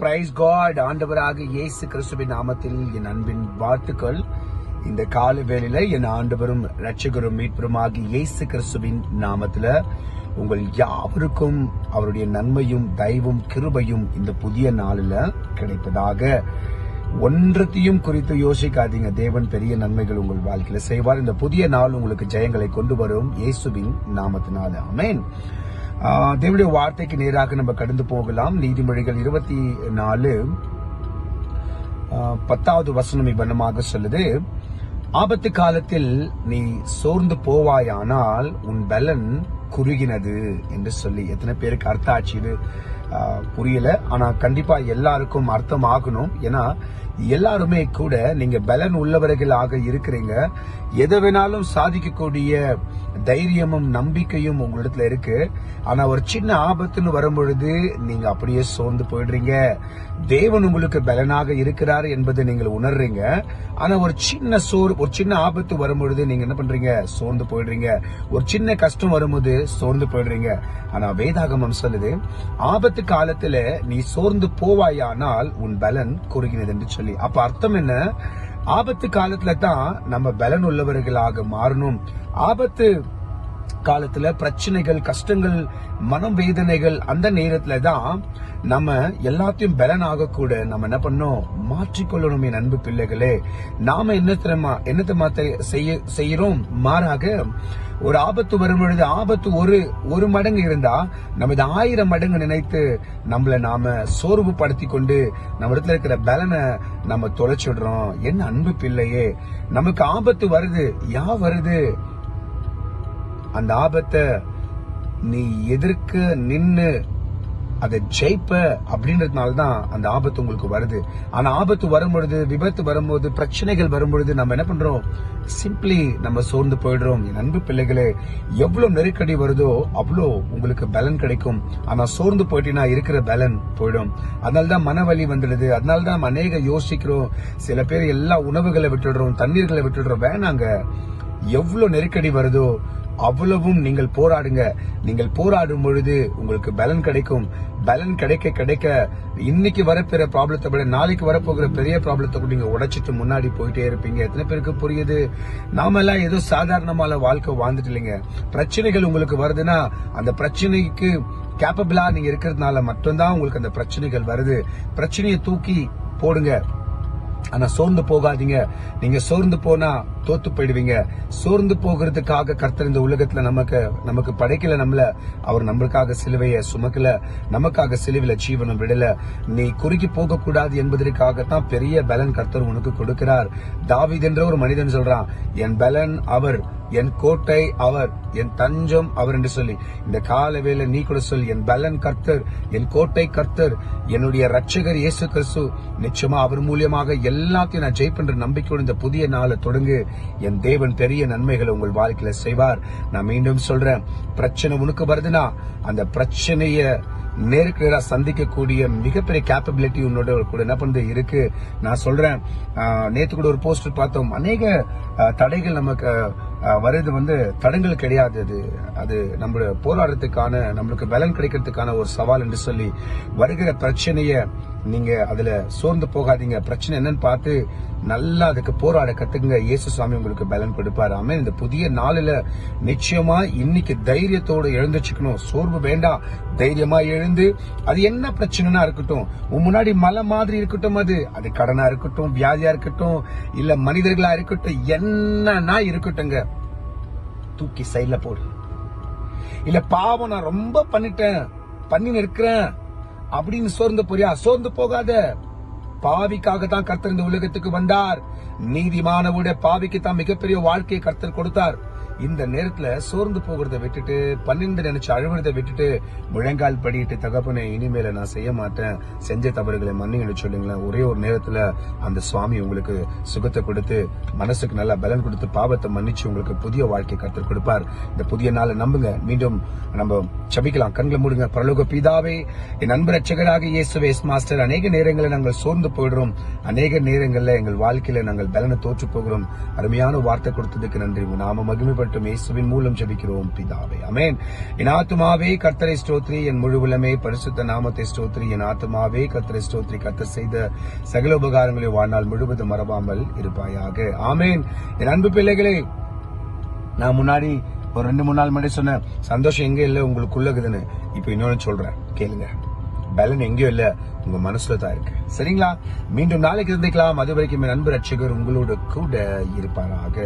Price God. ஆண்டவராக இயேசு கிறிஸ்துவின் நாமத்தில் என் அன்பின் வாழ்த்துக்கள். இந்த கால வேளையில என் ஆண்டவரும் இரட்சகரும் மீட்பருமாகிய இயேசு கிறிஸ்துவின் நாமத்துல உங்கள் யாவருக்கும் அவருடைய நன்மையும் தயவும் கிருபையும் இந்த புதிய நாளில கிடைப்பதாக. ஒன்றத்தையும் குறித்து யோசிக்காதீங்க. தேவன் பெரிய நன்மைகள் உங்கள் வாழ்க்கையில செய்வார். இந்த புதிய நாள் உங்களுக்கு ஜெயங்களை கொண்டு வரும் இயேசுவின் நாமத்தினால. ஆமென். தேவனுடைய வார்த்தைக்கு நேராக நம்ம கடந்து போகலாம். நீதிமொழிகள் 24:10 இவ்வண்ணமாக சொல்லுது, ஆபத்து காலத்தில் நீ சோர்ந்து போவாயானால் உன் பலன் குறுகினது என்று சொல்லி. எத்தனை பேருக்கு அர்த்தம் ஆச்சு இது புரியல. ஆனா கண்டிப்பா எல்லாருக்கும் அர்த்தம் ஆகணும். ஏன்னா எல்லாருமே கூட நீங்க பலன் உள்ளவர்களாக இருக்கிறீங்க. எதை வேணாலும் சாதிக்கக்கூடிய தைரியமும் நம்பிக்கையும் உங்களிடத்துல இருக்கு. ஆனா ஒரு சின்ன ஆபத்துன்னு வரும்பொழுது நீங்க அப்படியே சோர்ந்து போயிடுறீங்க. தேவன் உங்களுக்கு பலனாக இருக்கிறார் என்பதை நீங்கள் உணர்றீங்க. ஆனா ஒரு சின்ன ஆபத்து வரும்பொழுது நீங்க என்ன பண்றீங்க? சோர்ந்து போயிடுறீங்க. ஒரு சின்ன கஷ்டம் வரும்போது சோர்ந்து போயிடுறீங்க. ஆனா வேதாகமம் சொல்லுது, ஆபத்து காலத்துல நீ சோர்ந்து போவாயானால் உன் பலன் குறுகினது என்று சொல்லி. அப்ப அர்த்தம் என்ன? ஆபத்து காலத்துல தான் நம்ம பலன் உள்ளவர்களாக மாறணும். ஆபத்து காலத்துல பிரச்சனைகள், கஷ்டங்கள், மனம் வேதனைகள், அந்த நேரத்துல தான் நம்ம எல்லாத்தையும் பலனாக கூட நம்ம என்ன பண்ணோம்? மாற்றிக்கொள்ளணும். என் அன்பு பிள்ளைகளே, நாம என்ன செய்யறோம்? மாறாக ஒரு ஆபத்து வரும் பொழுது ஆபத்து ஒரு மடங்கு இருந்தா நம்ம இதை 1000 மடங்கு நினைத்து நம்மள நாம சோர்வு படுத்தி கொண்டு நம்ம இடத்துல இருக்கிற பலனை நம்ம தொலைச்சிடுறோம். என் அன்பு பிள்ளையே, நமக்கு ஆபத்து வருது. வருது? அந்த ஆபத்தை நீ எதிர்க்க நின்னு அதை ஜெயிப்ப அப்படின்றதுனாலதான் அந்த ஆபத்து உங்களுக்கு வருது. ஆனா ஆபத்து வரும்பொழுது, விபத்து வரும்போது, பிரச்சனைகள் வரும்பொழுது நம்ம என்ன பண்றோம்? சிம்பிளி நம்ம சோர்ந்து போயிடுறோம். என் அன்பு பிள்ளைகளே, எவ்வளவு நெருக்கடி வருதோ அவ்வளோ உங்களுக்கு பலன் கிடைக்கும். ஆனா சோர்ந்து போயிட்டீங்கன்னா இருக்கிற பலன் போயிடும். அதனால்தான் மனவலி வந்துடுது. அதனால்தான் நம்ம அநேக யோசிக்கிறோம். சில பேர் எல்லா உணவுகளை விட்டுடுறோம், தண்ணீர்களை விட்டுடுறோம். வேணாங்க. எவ்வளவு நெருக்கடி வருதோ அவ்வளவும் நீங்கள் போராடுங்க. நீங்கள் போராடும் பொழுது உங்களுக்கு பலன் கிடைக்கும். பலன் கிடைக்க கிடைக்க இன்னைக்கு வரப்போற ப்ராப்ளத்தை விட நாளைக்கு வரப்போகிற பெரிய ப்ராப்ளத்தை கூட நீங்க உடைச்சிட்டு முன்னாடி போயிட்டே இருப்பீங்க. எத்தனை பேருக்கு புரியுது? நாம எல்லாம் ஏதோ சாதாரணமான வாழ்க்கை வாழ்ந்துட்டு இல்லைங்க. பிரச்சனைகள் உங்களுக்கு வருதுன்னா அந்த பிரச்சனைக்கு கேப்பபிளா நீங்க இருக்கிறதுனால மட்டும்தான் உங்களுக்கு அந்த பிரச்சனைகள் வருது. பிரச்சனையை தூக்கி போடுங்க. ஆனா சோர்ந்து போகாதீங்க. நீங்க சோர்ந்து போனா தோத்து போயிடுவீங்க. சோர்ந்து போகிறதுக்காக கர்த்தர் இந்த உலகத்துல நமக்கு படைக்கல. அவர் நம்மளுக்காக சிலுவைய சுமக்கல. நமக்காக சிலுவையில ஜீவனம் விடல. நீ குறுகி போக கூடாது என்பதற்காகத்தான் பெரிய பலன் கர்த்தர் உனக்கு கொடுக்கிறார். தாவீது என்ற ஒரு மனிதன் சொல்றான், என் பலன் அவர், என் கோட்டை அவர், என் தஞ்சம் அவர் என்று சொல்லி. இந்த கால வேளை நீ கூட சொல், என் பலன் கர்த்தர், என் கோட்டை கர்த்தர், என்னுடைய ரட்சகர் இயேசு கிறிஸ்து. நிச்சயமா அவர் மூலியமாக எல்லாத்தையும் நான் ஜெயிப்பென்ற நம்பிக்கையோடு இந்த புதிய நாளை தொடங்கு. என் தேவன் பெரிய நன்மைகளை உங்கள் வாழ்க்கையில செய்வார். நான் மீண்டும் சொல்றேன், பிரச்சனை உனக்கு வருதுன்னா அந்த பிரச்சனைய நேருக்கு நேரா சந்திக்கக்கூடிய மிகப்பெரிய கேப்பபிலிட்டி உன்னோட கூட என்ன பண்றது இருக்கு. நான் சொல்றேன், நேத்து கூட ஒரு போஸ்டர் பார்த்தோம். அநேக தடைகள் நமக்கு வருது தடங்கள் கிடையாது. அது நம்மளோட போராடுறதுக்கான, நம்மளுக்கு பலன் கிடைக்கிறதுக்கான ஒரு சவால் என்று சொல்லி. வருகிற பிரச்சனைய நீங்க அதுல சோர்ந்து போகாதீங்க. பிரச்சனை என்னன்னு பார்த்து நல்லா அதுக்கு போராட கத்துக்குங்க. இயேசு சுவாமி உங்களுக்கு பலன் கொடுப்பாரு. ஆமென். இந்த புதிய நாளில நிச்சயமா இன்னைக்கு தைரியத்தோடு எழுந்துச்சுக்கணும். சோர்வு வேண்டாம். தைரியமா எழுந்து, அது என்ன பிரச்சனைனா இருக்கட்டும், உன் முன்னாடி மலை மாதிரி இருக்கட்டும், அது கடனா இருக்கட்டும், வியாதியா இருக்கட்டும், இல்ல மனிதர்களா இருக்கட்டும், என்னன்னா இருக்கட்டும்ங்க, தூக்கி சைட்ல போடு. இல்ல பாவம் நான் ரொம்ப பண்ணி இருக்கிறேன் அப்படின்னு சோர்ந்து போறியா? சோர்ந்து போகாத. பாவிக்காக தான் கர்த்தர் இந்த உலகத்துக்கு வந்தார். நீதிமானவுடைய பாவிக்கு தான் மிகப்பெரிய வாழ்க்கையை கர்த்தர் கொடுத்தார். இந்த நேரத்துல சோர்ந்து போகிறத விட்டுட்டு, 12 நினைச்சு அழுகிறத விட்டுட்டு, முழங்கால் படிட்டு, தகப்பனே இனிமேல நான் செய்ய மாட்டேன், செஞ்ச தவறுகளை மன்னிங்கன்னு சொல்லுங்களேன். ஒரே ஒரு நேரத்துல அந்த சுவாமி உங்களுக்கு சுகத்தை கொடுத்து, மனசுக்கு நல்லா பலன் கொடுத்து, பாவத்தை மன்னிச்சு உங்களுக்கு புதிய வாழ்க்கை கர்த்தர் கொடுப்பார். இந்த புதிய நாளை நம்புங்க. மீண்டும் நம்ம ஜெபிக்கலாம். கண்களை மூடுங்க. பரலோக பிதாவே, என் அன்பு ரட்சகராக இயேசுவே மாஸ்டர், அநேக நேரங்களில் நாங்கள் சோர்ந்து போயிடுறோம். அநேக நேரங்களில் எங்கள் வாழ்க்கையில நாங்கள் பலனை தோற்று போகிறோம். அருமையான வார்த்தை கொடுத்ததுக்கு நன்றி. நாம மகிமைப்பட ஆசீர்வதிக்கப்பட்டும் இயேசுவின் மூலம் ஜெபிக்கிறோம் பிதாவே, ஆமென். என் ஆத்துமாவே கர்த்தரை ஸ்தோத்திரி, என் முழு உள்ளமே பரிசுத்த நாமத்தை ஸ்தோத்திரி. என் ஆத்துமாவே கர்த்தரை ஸ்தோத்திரி, கர்த்தர் செய்த சகல உபகாரங்களை வாழ்நாள் முழுவதும் மறவாமல் இருப்பாயாக, ஆமென். என் அன்பு பிள்ளைகளே, நான் முன்னாடி ஒரு 2-3 நாள் முன்னாடி சொன்ன சந்தோஷம் எங்க இல்ல உங்களுக்குள்ளதுன்னு, இப்ப இன்னொன்னு சொல்றேன் கேளுங்க. பலன் எங்கேயும் இல்ல, உங்க மனசுல தான் இருக்கு. சரிங்களா? மீண்டும் நாளைக்கு சந்திக்கலாம். அது வரைக்கும் என் அன்பு ரட்சகர் உங்களோட கூட இருப்பாராக.